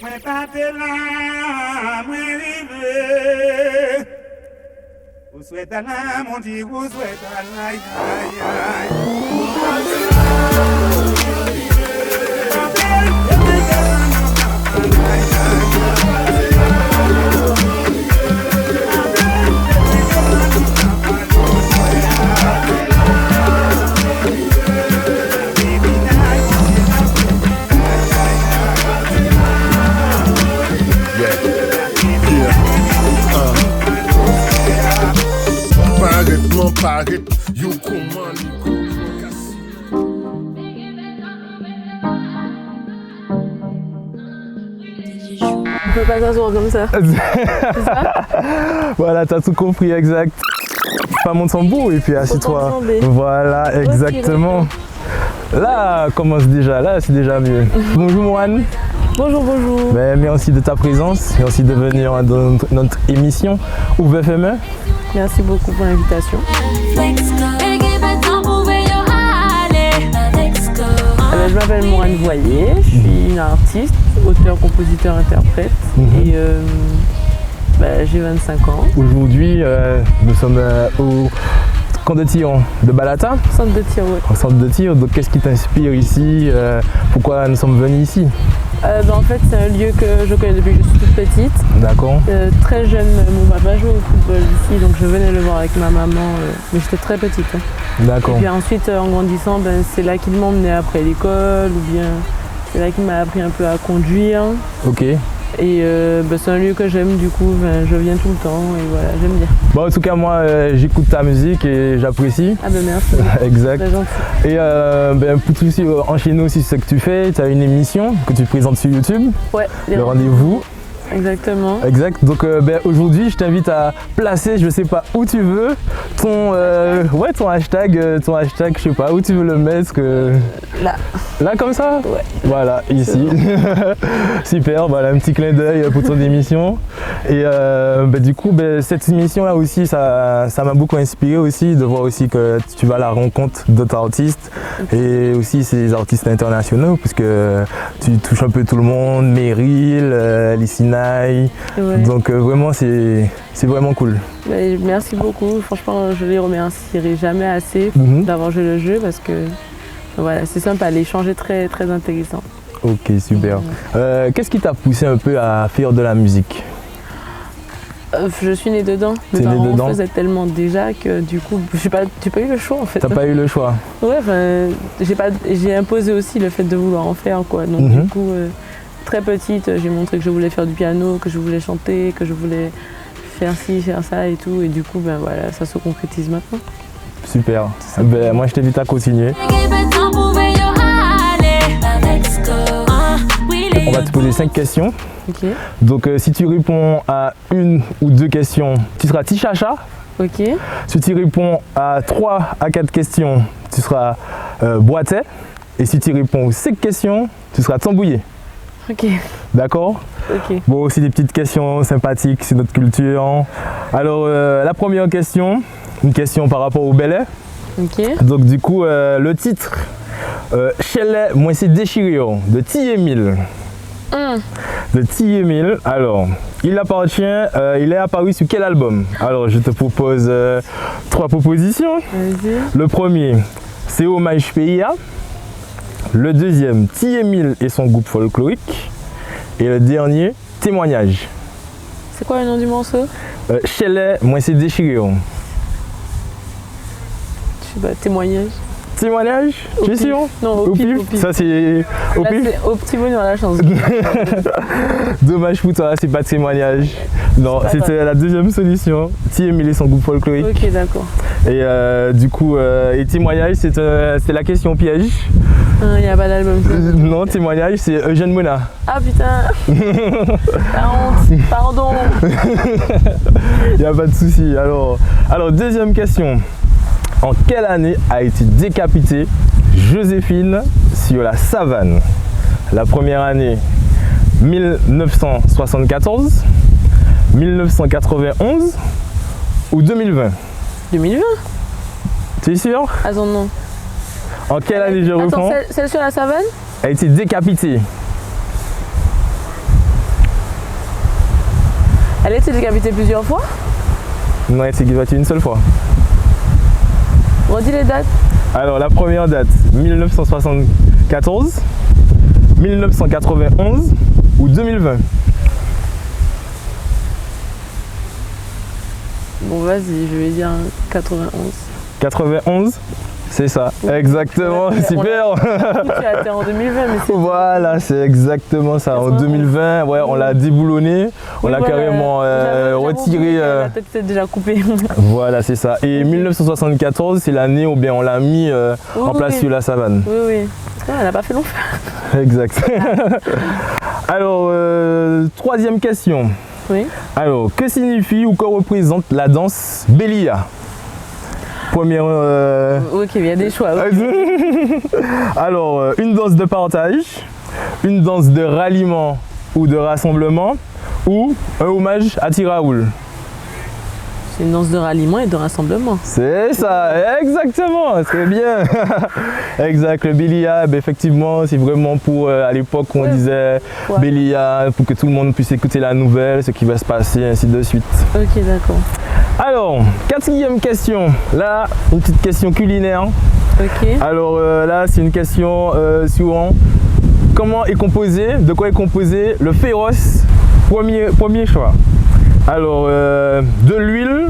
Mwen pate la, mwen rive. Ou souhaite à la, mon Dieu, ou souhaite à la, aïe, aïe, Parit, you command. On peut pas s'asseoir comme ça. C'est ça? Voilà, t'as tout compris, exact. Pas mon tambour et puis assis-toi. Voilà, exactement. Là, commence déjà, là c'est déjà mieux. Bonjour Moine. Bonjour, bonjour. Ben, merci de ta présence, merci de venir dans notre émission OuvFME. Merci beaucoup pour l'invitation. Je m'appelle Morane Voyer, je suis une artiste, auteur, compositeur, interprète et j'ai 25 ans. Aujourd'hui, nous sommes au camp de tir de Balata. Centre de tir, oui. Au centre de tir, donc qu'est-ce qui t'inspire ici? Pourquoi nous sommes venus ici? En fait, c'est un lieu que je connais depuis que je suis toute petite. D'accord. Très jeune, mon papa jouait au football ici, donc je venais le voir avec ma maman, mais j'étais très petite. D'accord. Et puis ensuite, en grandissant, c'est là qu'il m'emmenait après l'école, ou bien c'est là qu'il m'a appris un peu à conduire. Ok. Et c'est un lieu que j'aime, du coup, je viens tout le temps et voilà, j'aime bien. Bon, en tout cas, moi, j'écoute ta musique et j'apprécie. Ah ben merci. Exact. Très gentil. Et pour tout aussi, enchaîner aussi ce que tu fais, tu as une émission que tu présentes sur YouTube. Ouais. Le rendez-vous. Exactement. Exact. Donc aujourd'hui, je t'invite à placer, je sais pas où tu veux, ton hashtag, je sais pas où tu veux le mettre. Là. Là comme ça. Ouais. Voilà, ici. Super. Voilà un petit clin d'œil pour ton émission. Et du coup, cette émission là aussi, ça m'a beaucoup inspiré aussi de voir aussi que tu vas à la rencontre d'autres artistes et aussi ces artistes internationaux, puisque tu touches un peu tout le monde, Meryl, Lissina. Ouais. Donc vraiment c'est vraiment cool. Merci beaucoup, franchement je les remercierai jamais assez d'avoir joué le jeu parce que voilà, c'est sympa, l'échange est très, très intéressant. Ok, super. Qu'est-ce qui t'a poussé un peu à faire de la musique? Je suis née dedans, mes parents faisaient tellement déjà que du coup j'ai pas eu le choix en fait. T'as pas eu le choix? Ouais, j'ai imposé aussi le fait de vouloir en faire quoi, donc du coup très petite, j'ai montré que je voulais faire du piano, que je voulais chanter, que je voulais faire ci, faire ça et tout. Et du coup, voilà, ça se concrétise maintenant. Super. Moi, je t'invite à continuer. On va te poser 5 questions. Okay. Donc, si tu réponds à une ou deux questions, tu seras Tichacha. Ok. Si tu réponds à 3 à 4 questions, tu seras Boitet. Et si tu réponds aux 5 questions, tu seras Tambouillé. Ok. D'accord? Ok. Bon, aussi des petites questions sympathiques sur notre culture. Alors, la première question, une question par rapport au Belay. Ok. Donc, du coup, le titre, Chele, moi c'est déchiré, de T. Emile. De T. Emile. Alors, il est apparu sur quel album? Alors, je te propose 3 propositions. Vas-y. Le premier, c'est Hommage PIA. Le deuxième, T. Emile et son groupe folklorique. Et le dernier, Témoignage. C'est quoi le nom du morceau? Chele, moi c'est déchiré. Je sais pas, Témoignage. Témoignage? Tu es sûr? Non, au pif. Ça c'est au pif? C'est au petit bonheur la chance. Dommage pour toi, c'est pas Témoignage. Non, c'était la deuxième solution. T. Emile et son groupe folklorique. Ok, d'accord. Et du coup, et Témoignage, c'est la question piège. Il n'y a pas d'album. Non, Témoignage, c'est Eugène Mona. Ah putain. Pardon. Il n'y a pas de souci. Alors, deuxième question. En quelle année a été décapitée Joséphine sur la savane? La première année, 1974, 1991 ou 2020? 2020. Tu es sûr? Attends, non. En quelle année je reprends? Attends, celle sur la savane? A été décapitée. Elle a été décapitée plusieurs fois? Non, elle s'est décapitée une seule fois. Redis les dates. Alors la première date, 1974, 1991 ou 2020. Bon, vas-y, je vais dire 91. 91, c'est ça, exactement, Ouais, super. Tu as été en 2020, mais c'est. Voilà, c'est exactement ça. En 2020, ouais, on l'a déboulonné, on l'a carrément retiré. La tête était déjà coupée. Voilà, c'est ça. Et 1974, c'est l'année où bien on l'a mis en place sur la savane. Oui, oui. Ah, elle n'a pas fait long feu. Exact. Alors, troisième question. Oui. Alors, que signifie ou que représente la danse Belia? Première. Ok, il y a des choix. Okay. Alors, une danse de partage, une danse de ralliement ou de rassemblement, ou un hommage à Tiraoul. C'est une danse de ralliement et de rassemblement. C'est ça, exactement, très bien. Exact, le Belia, ben effectivement, c'est vraiment pour, à l'époque, on disait Belia, pour que tout le monde puisse écouter la nouvelle, ce qui va se passer, ainsi de suite. Ok, d'accord. Alors, quatrième question, là, une petite question culinaire. Ok. Alors là, c'est une question souvent, comment est composé, de quoi est composé le féroce? Premier choix. Alors, de l'huile,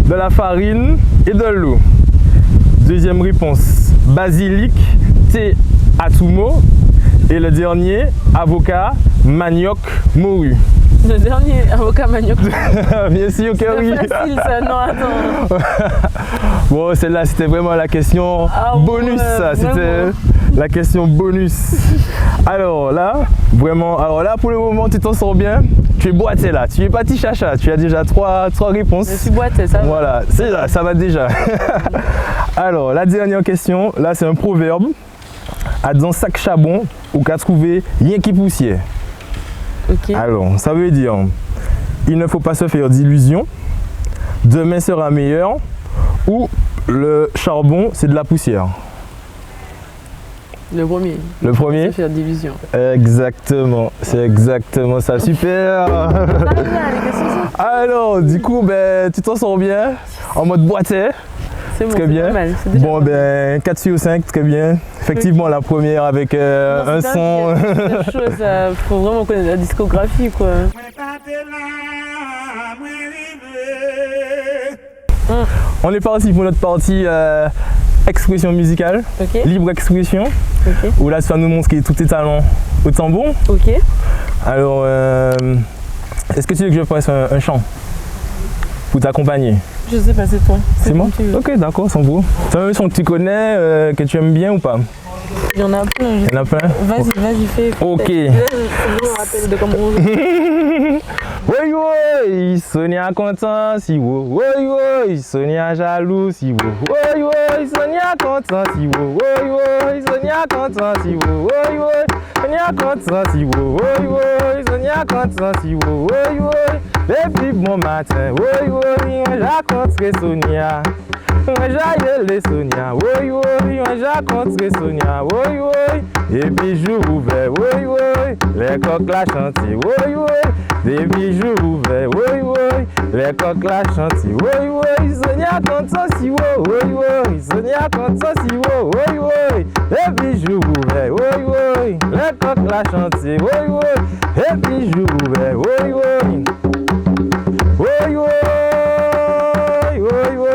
de la farine et de l'eau. Deuxième réponse, basilic, thé, atumo. Et le dernier, avocat, manioc, morue. Le dernier, avocat manioc. Bien sûr que oui. C'est facile ça, non attends. Bon, celle-là, c'était vraiment la question bonus, ça. C'était la question bonus. Alors là, vraiment, pour le moment, tu t'en sors bien. Tu es boité là, tu es pas petit chacha, tu as déjà trois réponses. Je suis boité, ça va. Voilà, c'est là, ça va déjà. Alors, la dernière question, là, c'est un proverbe. À dans sac charbon ou qu'à trouver rien qui poussière. Ok. Alors, ça veut dire, il ne faut pas se faire d'illusions, demain sera meilleur, ou le charbon, c'est de la poussière. Le premier. Le premier? Se faire division. Exactement, c'est exactement ça, super. Alors, du coup, ben, tu t'en sors bien, en mode boité. C'est bon, très bien. Pas mal, bon, ben, 4 sur 5, très bien. Effectivement, la première avec un son. Il faut vraiment connaître la discographie, quoi. On est parti pour notre partie expression musicale, libre expression, où là, tu vas nous montrer tous tes talents au tambour. Ok. Alors, est-ce que tu veux que je fasse un chant pour t'accompagner? Je sais pas, c'est toi. C'est moi? Ok, d'accord, sans vous. C'est un son que tu connais, que tu aimes bien ou pas? Il y en a plein. Il y en a plein? Vas-y, fais. Ok. Je me rappelle de comment on joue. Oui, oui, Sonia content si vous. Oui, oui, Sonia jaloux si vous. Oui, oui, Sonia content si vous. Oui, oui, Sonia content si vous. Oui, oui, Sonia content si vous. Oui, oui, Sonia content si vous. Oui, oui, depuis bon matin. Oui, oui, j'ai rencontré Sonia. J'ai les Sonia. Oui, oui, j'ai rencontré Sonia. Oui, oui, et puis jour ouvert. Oui, oui, les coqs la chantier. Oui, oui. Des bijoux ouverts, oui, oui, les coqs la chantier, oui, oui, Sonia content si oui, oui, oui, Sonia content si oui, oui, oui, les bijoux ouverts, oui, oui, les coqs la chantier, oui, oui, les bijoux ouverts, oui, oui, oui, oui, oui, oui, oui,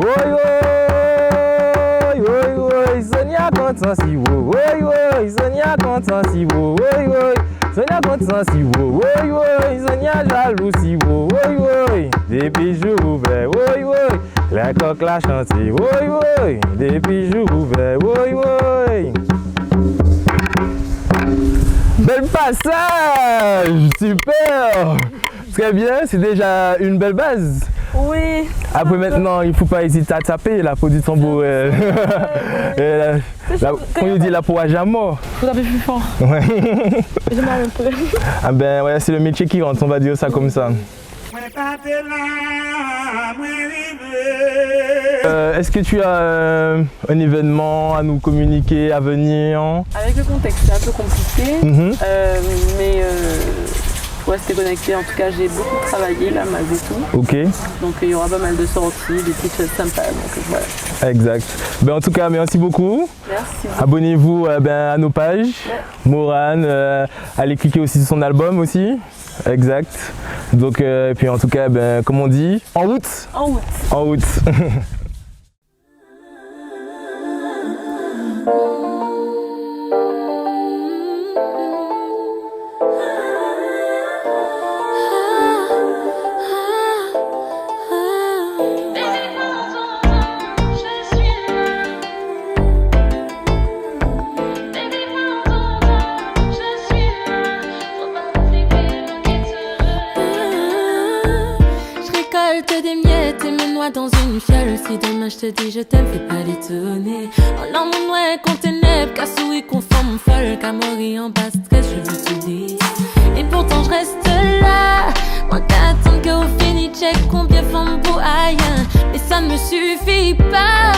oui, oui, oui, Sonia content si vous, oui, oui, Sonia content si vous, oui, oui, Sonia content si vous, oui, oui, Sonia jaloux si vous, oui, oui, des bijoux ouverts, oui, oui, les coqs la chantier, oui, oui, des bijoux ouverts, oui, oui. Bel passage, super, très bien, c'est déjà une belle base. Oui. Après maintenant, il ne faut pas hésiter à taper la peau du tambour. Quand il dit la peau à jamais. Il faut taper plus fort. Ouais. J'ai mal un peu. Ah ben ouais, c'est le métier qui rentre, on va dire ça comme ça. Moi pas de là, moi rive. Est-ce que tu as un événement à nous communiquer à venir? Avec le contexte, c'est un peu compliqué, mais pour rester connecté, en tout cas, j'ai beaucoup travaillé là, malgré tout. Ok. Donc il y aura pas mal de sorties, des petites choses sympas. Donc voilà. Exact. Ben, en tout cas, merci beaucoup. Merci. Abonnez-vous à nos pages. Morane, allez cliquer aussi sur son album aussi. Exact. Donc, et puis en tout cas, comme on dit, en route. En route. En route. Des miettes et me noie dans une fiole. Si demain je te dis je t'aime, fais pas l'étonner. En l'amour noir qu'on ténèbres, qu'à souris qu'on forme folle, qu'à mourir en bas stress, je veux te dire. Et pourtant je reste là, moi qu'à attendre qu'au fini check combien femme pour aïe. Mais ça ne me suffit pas.